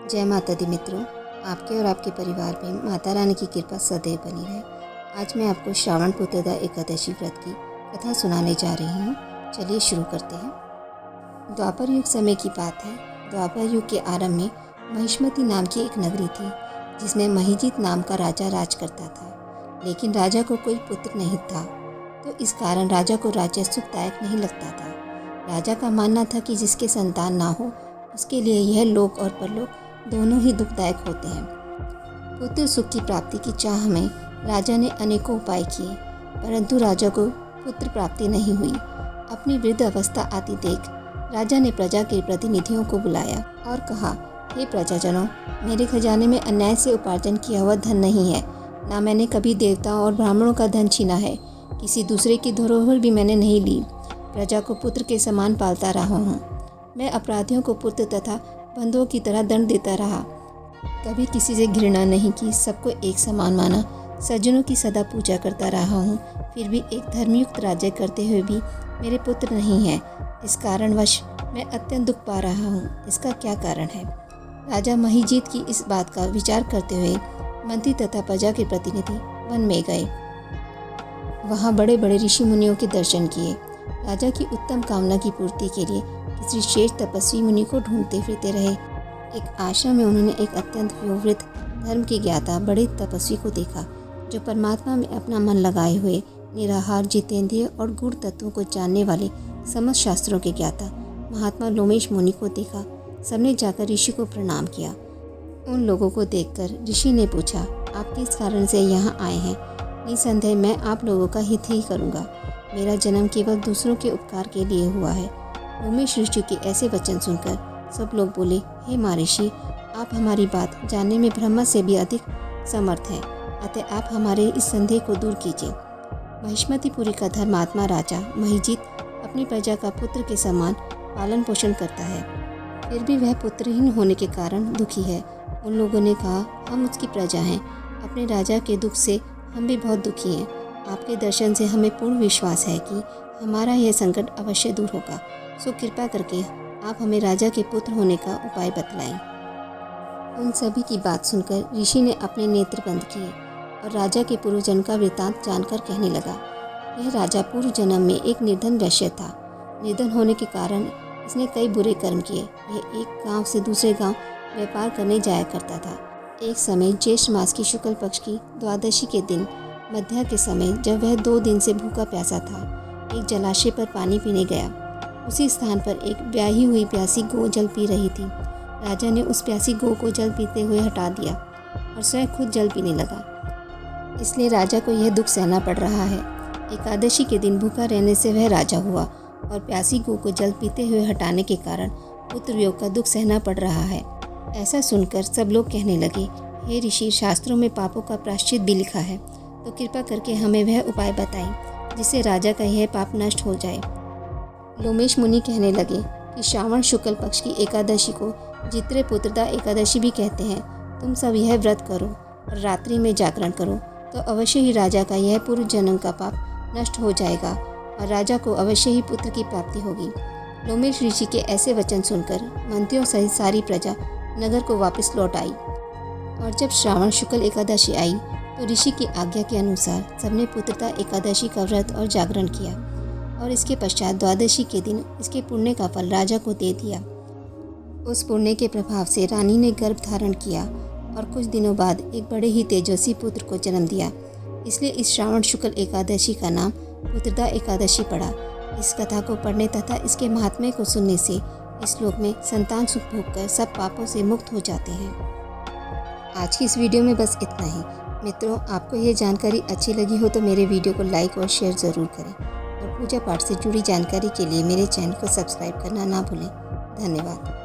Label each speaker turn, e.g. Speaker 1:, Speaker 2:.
Speaker 1: जय माता दी मित्रों, आपके और आपके परिवार पे माता रानी की कृपा सदैव बनी रहे। आज मैं आपको श्रावण पुत्रदा एकादशी व्रत की कथा सुनाने जा रही हूँ। चलिए शुरू करते हैं। द्वापर युग समय की बात है। द्वापर युग के आरंभ में महिष्मती नाम की एक नगरी थी, जिसमें महिजीत नाम का राजा राज करता था। लेकिन राजा को कोई पुत्र नहीं था, तो इस कारण राजा को राज्य सुखदायक नहीं लगता था। राजा का मानना था कि जिसके संतान ना हो, उसके लिए यह लोक और परलोक दोनों ही दुखदायक होते हैं। पुत्र सुख की प्राप्ति की चाह में राजा ने अनेकों उपाय किए, परंतु राजा को पुत्र प्राप्ति नहीं हुई। अपनी वृद्ध अवस्था आती देख राजा ने प्रजा के प्रतिनिधियों को बुलाया और कहा, हे प्रजाजनों, मेरे खजाने में अन्याय से उपार्जन किया हुआ धन नहीं है। ना मैंने कभी देवताओं और ब्राह्मणों का धन छीना है। किसी दूसरे की धरोहर भी मैंने नहीं ली। प्रजा को पुत्र के समान पालता रहा हूँ। मैं अपराधियों को पुत्र तथा बंधुओं की तरह दंड देता रहा। कभी किसी से घृणा नहीं की, सबको एक समान माना। सज्जनों की सदा पूजा करता रहा हूँ। फिर भी एक धर्मयुक्त राज्य करते हुए भी मेरे पुत्र नहीं है। इस कारणवश मैं अत्यंत दुख पा रहा हूँ। इसका क्या कारण है? राजा महिजीत की इस बात का विचार करते हुए मंत्री तथा प्रजा के प्रतिनिधि वन में गए। वहाँ बड़े बड़े ऋषि मुनियों के दर्शन किए। राजा की उत्तम कामना की पूर्ति के लिए किसी श्रेष्ठ तपस्वी मुनि को ढूंढते फिरते रहे। एक आश्रम में उन्होंने एक अत्यंत वयोवृद्ध धर्म के ज्ञाता बड़े तपस्वी को देखा, जो परमात्मा में अपना मन लगाए हुए निराहार, जितेंद्रिय और गूढ़ तत्वों को जानने वाले समस्त शास्त्रों के ज्ञाता महात्मा लोमेश मुनि को देखा। सबने जाकर ऋषि को प्रणाम किया। उन लोगों को देखकर ऋषि ने पूछा, आप किस कारण से यहाँ आए हैं? निसंदेह मैं आप लोगों का हित ही करूँगा। मेरा जन्म केवल दूसरों के उपकार के लिए हुआ है। लोमेश ऋषि के ऐसे वचन सुनकर सब लोग बोले, हे महर्षि, आप हमारी बात जानने में ब्रह्मा से भी अधिक समर्थ हैं, अतः आप हमारे इस संदेह को दूर कीजिए। महिष्मतीपुरी का धर्मात्मा राजा महिजीत अपनी प्रजा का पुत्र के समान पालन पोषण करता है, फिर भी वह पुत्रहीन होने के कारण दुखी है। उन लोगों ने कहा, हम उसकी प्रजा हैं, अपने राजा के दुख से हम भी बहुत दुखी हैं। आपके दर्शन से हमें पूर्ण विश्वास है कि हमारा यह संकट अवश्य दूर होगा। सो कृपा करके आप हमें राजा के पुत्र होने का उपाय बतलाएं। उन सभी की बात सुनकर ऋषि ने अपने नेत्र बंद किए और राजा के पूर्व जन्म का वृतांत जानकर कहने लगा। यह राजा पूर्व जन्म में एक निर्धन वैश्य था। निर्धन होने के कारण इसने कई बुरे कर्म किए। यह एक गांव से दूसरे गांव व्यापार करने जाया करता था। एक समय ज्येष्ठ मास की शुक्ल पक्ष की द्वादशी के दिन मध्या के समय, जब वह 2 दिन से भूखा प्यासा था, एक जलाशय पर पानी पीने गया। उसी स्थान पर एक ब्याही हुई प्यासी गौ जल पी रही थी। राजा ने उस प्यासी गौ को जल पीते हुए हटा दिया और स्वयं खुद जल पीने लगा। इसलिए राजा को यह दुख सहना पड़ रहा है। एकादशी के दिन भूखा रहने से वह राजा हुआ और प्यासी गौ को जल पीते हुए हटाने के कारण पुत्र वियोग का दुख सहना पड़ रहा है। ऐसा सुनकर सब लोग कहने लगे, हे ऋषि, शास्त्रों में पापों का प्रायश्चित भी लिखा है, तो कृपा करके हमें वह उपाय बताएं जिससे राजा का यह पाप नष्ट हो जाए। लोमेश मुनि कहने लगे कि श्रावण शुक्ल पक्ष की एकादशी को जित्रे पुत्रदा एकादशी भी कहते हैं। तुम सब यह व्रत करो और रात्रि में जागरण करो, तो अवश्य ही राजा का यह पूर्व जन्म का पाप नष्ट हो जाएगा और राजा को अवश्य ही पुत्र की प्राप्ति होगी। लोमेश ऋषि के ऐसे वचन सुनकर मंत्रियों सहित सारी प्रजा नगर को वापस लौट आई। और जब श्रावण शुक्ल एकादशी आई तो ऋषि की आज्ञा के अनुसार सबने पुत्रदा एकादशी का व्रत और जागरण किया और इसके पश्चात द्वादशी के दिन इसके पुण्य का फल राजा को दे दिया। उस पुण्य के प्रभाव से रानी ने गर्भ धारण किया और कुछ दिनों बाद एक बड़े ही तेजस्वी पुत्र को जन्म दिया। इसलिए इस श्रावण शुक्ल एकादशी का नाम पुत्रदा एकादशी पड़ा। इस कथा को पढ़ने तथा इसके महात्म्य को सुनने से इस लोक में संतान सुख भोगकर सब पापों से मुक्त हो जाते हैं। आज की इस वीडियो में बस इतना ही। मित्रों, आपको ये जानकारी अच्छी लगी हो तो मेरे वीडियो को लाइक और शेयर ज़रूर करें और पूजा पाठ से जुड़ी जानकारी के लिए मेरे चैनल को सब्सक्राइब करना ना भूलें। धन्यवाद।